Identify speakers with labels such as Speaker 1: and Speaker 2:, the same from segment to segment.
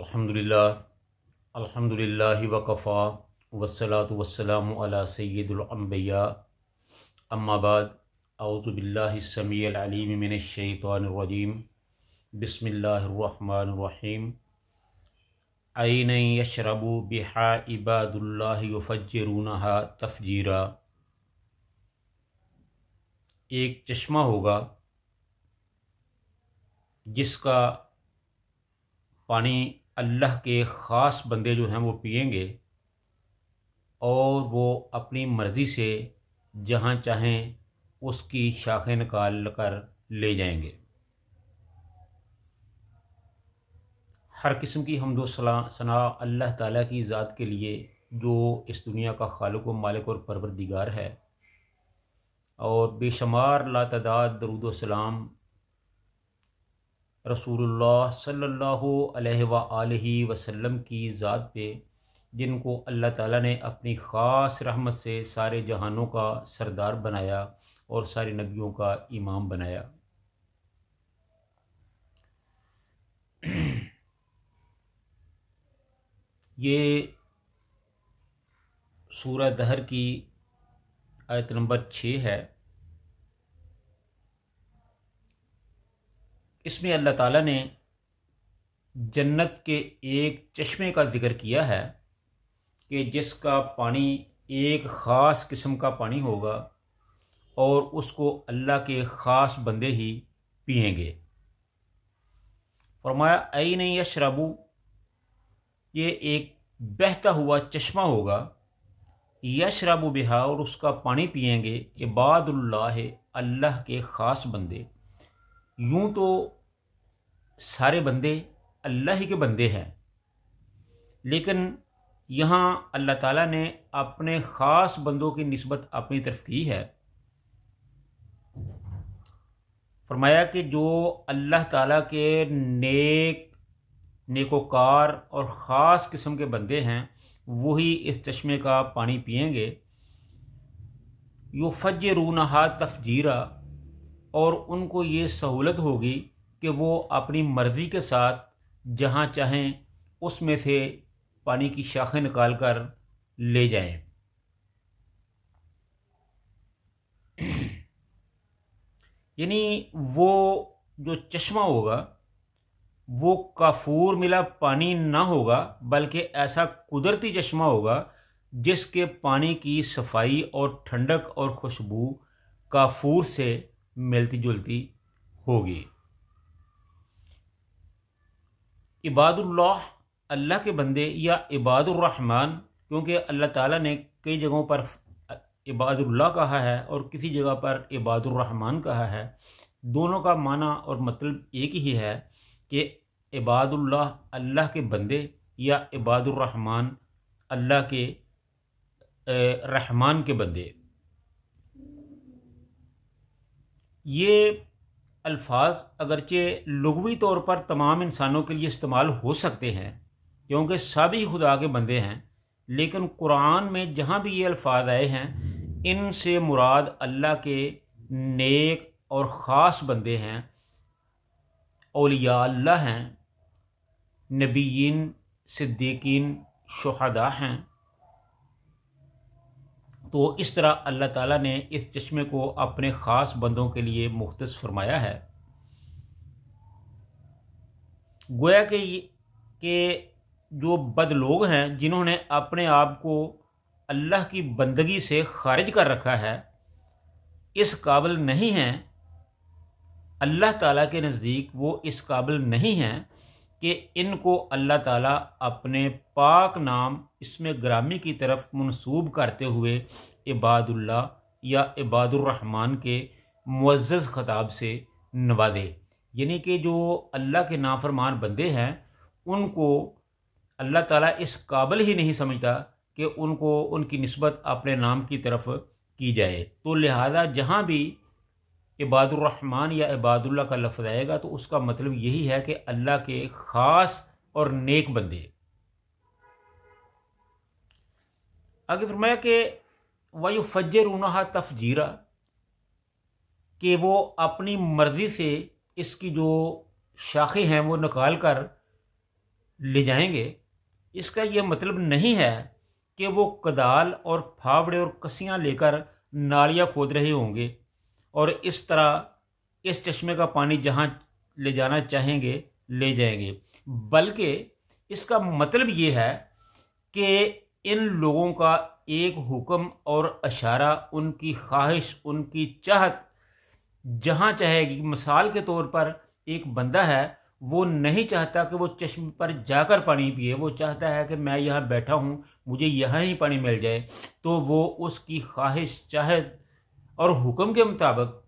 Speaker 1: अल्हम्दुलिल्लाह अल्हम्दुलिल्लाहि वकफ़ा वस्सलातु वस्सलामु अला सय्यिदिल अंबिया अम्मा बाद अऊज़ु बिल्लाहिस समीइल अलीम मिनश शैतानिर रजीम बिस्मिल्लाहिर रहमानिर रहीम ऐनन यशरबु बिहा इबादुल्लाहि युफज्जिरूनहा तफजीरा। एक चश्मा होगा जिसका पानी अल्लाह के ख़ास बंदे जो हैं वो पिएंगे और वो अपनी मर्ज़ी से जहाँ चाहें उसकी शाखें निकाल कर ले जाएंगे। हर किस्म की हम्दो सना अल्लाह ताला की ज़ात के लिए जो इस दुनिया का खालिक व मालिक और परवरदिगार है, और बेशुमार लातदाद दरूद व सलाम रसूलुल्लाह सल्लल्लाहु अलैहि वसल्लम की ज़ात पे, जिनको अल्लाह ताला ने अपनी ख़ास रहमत से सारे जहानों का सरदार बनाया और सारे नबियों का इमाम बनाया। ये सूरह दहर की आयत नंबर 6 है। इसमें अल्लाह ताला ने जन्नत के एक चश्मे का जिक्र किया है कि जिसका पानी एक ख़ास किस्म का पानी होगा और उसको अल्लाह के ख़ास बंदे ही पिएंगे। फरमाया ऐन यशरबु, ये एक बहता हुआ चश्मा होगा, यशरबु बिहा, और उसका पानी पिएंगे इबादुल्लाह, अल्लाह के ख़ास बंदे। यूं तो सारे बंदे अल्लाह ही के बंदे हैं, लेकिन यहाँ अल्लाह ताला ने अपने ख़ास बंदों की निस्बत अपनी तरफ की है। फरमाया कि जो अल्लाह ताला के नेकोकार और ख़ास किस्म के बंदे हैं वही इस चश्मे का पानी पिएंगे। युफज्जिरूनहा तफजीरा, और उनको ये सहूलत होगी कि वो अपनी मर्ज़ी के साथ जहाँ चाहें उसमें से पानी की शाखें निकाल कर ले जाएं। यानी वो जो चश्मा होगा वो काफूर मिला पानी ना होगा, बल्कि ऐसा कुदरती चश्मा होगा जिसके पानी की सफाई और ठंडक और खुशबू काफूर से मिलती जुलती होगी। इबादुल्लाह, अल्लाह के बंदे, या इबादुर रहमान, क्योंकि अल्लाह ताला ने कई जगहों पर इबादुल्लाह कहा है और किसी जगह पर इबादुर रहमान कहा है। दोनों का माना और मतलब एक ही है कि इबादुल्लाह अल्लाह के बंदे या इबादुर रहमान अल्लाह के रहमान के बंदे। ये अल्फाज अगरचे लुग़वी तौर पर तमाम इंसानों के लिए इस्तेमाल हो सकते हैं क्योंकि सभी खुदा के बंदे हैं, लेकिन कुरान में जहाँ भी ये अल्फाज आए हैं इनसे मुराद अल्लाह के नेक और ख़ास बंदे हैं, औलिया अल्लाह हैं, नबीयीन, सिद्दीकीन, शुहदा हैं। तो इस तरह अल्लाह ताला ने इस चश्मे को अपने ख़ास बंदों के लिए मुख्तस फरमाया है। गोया कि जो बद लोग हैं जिन्होंने अपने आप को अल्लाह की बंदगी से खारिज कर रखा है, इस काबिल नहीं हैं, अल्लाह ताला के नज़दीक वो इस काबिल नहीं हैं कि इनको अल्लाह ताला अपने पाक नाम इसमें ग्रामी की तरफ मंसूब करते हुए इबादुल्लाह या इबादुर रहमान के मुअज़्ज़ज़ ख़ताब से नवाजे। यानी कि जो अल्लाह के नाफरमान बंदे हैं उनको अल्लाह ताला इस काबिल ही नहीं समझता कि उनको उनकी निस्बत अपने नाम की तरफ की जाए। तो लिहाजा जहाँ भी इबादुर रहमान या इबादुल्लाह का लफ्ज़ आएगा तो उसका मतलब यही है कि अल्लाह के ख़ास और नेक बंदे। आगे फरमाया कि वयुफज्जिरूनहा तफजीरा, कि वो अपनी मर्ज़ी से इसकी जो शाखें हैं वो निकाल कर ले जाएंगे, इसका ये मतलब नहीं है कि वो कदाल और फावड़े और कसियां लेकर नालियां खोद रहे होंगे और इस तरह इस चश्मे का पानी जहां ले जाना चाहेंगे ले जाएंगे, बल्कि इसका मतलब ये है कि इन लोगों का एक हुक्म और इशारा, उनकी ख्वाहिश, उनकी चाहत जहां चाहेगी। मिसाल के तौर पर एक बंदा है, वो नहीं चाहता कि वो चश्मे पर जाकर पानी पिए, वो चाहता है कि मैं यहाँ बैठा हूँ, मुझे यहाँ ही पानी मिल जाए। तो वो उसकी ख्वाहिश, चाहत और हुक्म के मुताबिक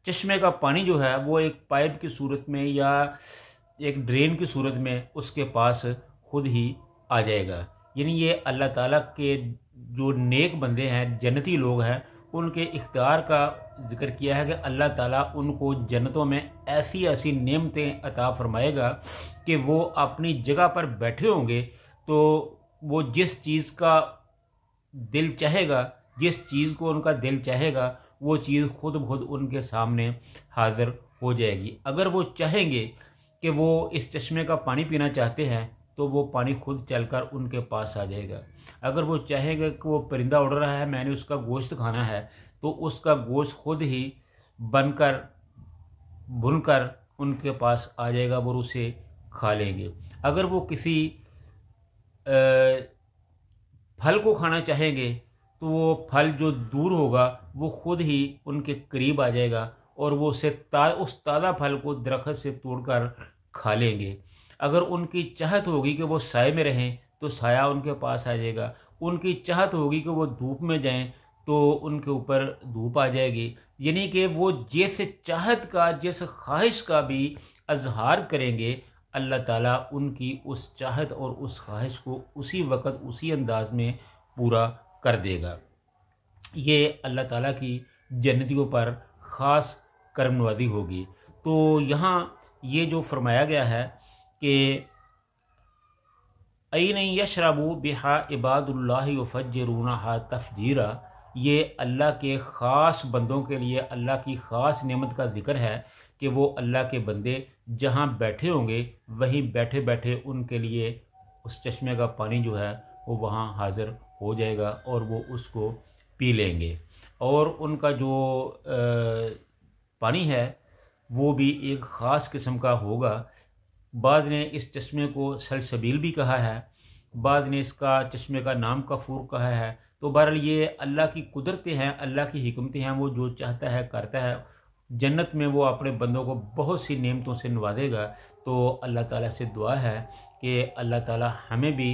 Speaker 1: चश्मे का पानी जो है वो एक पाइप की सूरत में या एक ड्रेन की सूरत में उसके पास खुद ही आ जाएगा। यानी ये अल्लाह ताला के जो नेक बंदे हैं, जन्नती लोग हैं, उनके इख्तियार का जिक्र किया है कि अल्लाह ताला उनको जन्नतों में ऐसी ऐसी नेमतें अता फरमाएगा कि वो अपनी जगह पर बैठे होंगे तो वो जिस चीज़ का दिल चाहेगा, जिस चीज़ को उनका दिल चाहेगा, वो चीज़ खुद खुद उनके सामने हाजिर हो जाएगी। अगर वो चाहेंगे कि वो इस चश्मे का पानी पीना चाहते हैं तो वो पानी खुद चलकर उनके पास आ जाएगा। अगर वो चाहेंगे कि वो परिंदा उड़ रहा है, मैंने उसका गोश्त खाना है, तो उसका गोश्त खुद ही बनकर भुनकर उनके पास आ जाएगा, वो उसे खा लेंगे। अगर वो किसी फल को खाना चाहेंगे तो वो फल जो दूर होगा वो खुद ही उनके करीब आ जाएगा और वो उस ताज़ा फल को दरख्त से तोड़कर खा लेंगे। अगर उनकी चाहत होगी कि वो साए में रहें तो साया उनके पास आ जाएगा, उनकी चाहत होगी कि वो धूप में जाएं तो उनके ऊपर धूप आ जाएगी। यानी कि वो जिस चाहत का, जिस ख्वाहिश का भी इजहार करेंगे, अल्लाह ताला उनकी उस चाहत और उस ख्वाहिश को उसी वक़्त उसी अंदाज में पूरा कर देगा। ये अल्लाह ताला की जन्नतियों पर ख़ास करम नवाज़ी होगी। तो यहाँ ये जो फरमाया गया है कि ऐन यशरबू बिहा इबादुल्लाहि युफज्जिरूनहा तफजीरा, ये अल्लाह के ख़ास बंदों के लिए अल्लाह की ख़ास नेमत का जिक्र है कि वो अल्लाह के बंदे जहाँ बैठे होंगे वहीं बैठे बैठे उनके लिए उस चश्मे का पानी जो है वो वहाँ हाज़िर हो जाएगा और वो उसको पी लेंगे। और उनका जो पानी है वो भी एक ख़ास किस्म का होगा। बाज़ ने इस चश्मे को सलसबील भी कहा है, बाज़ ने इसका चश्मे का नाम कफूर कहा है। तो बहरहाल ये अल्लाह की कुदरतें हैं, अल्लाह की हिकमतें हैं, वो जो चाहता है करता है। जन्नत में वो अपने बंदों को बहुत सी नेमतों से नवाजेगा। तो अल्लाह ताला से दुआ है कि अल्लाह ताला हमें भी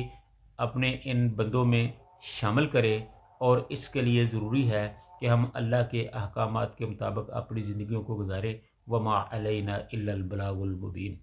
Speaker 1: अपने इन बंदों में शामिल करे, और इसके लिए ज़रूरी है कि हम अल्लाह के अहकामात के मुताबिक अपनी ज़िंदगियों को गुजारें। वमा अलैना इल्लल बलागुल मुबीन।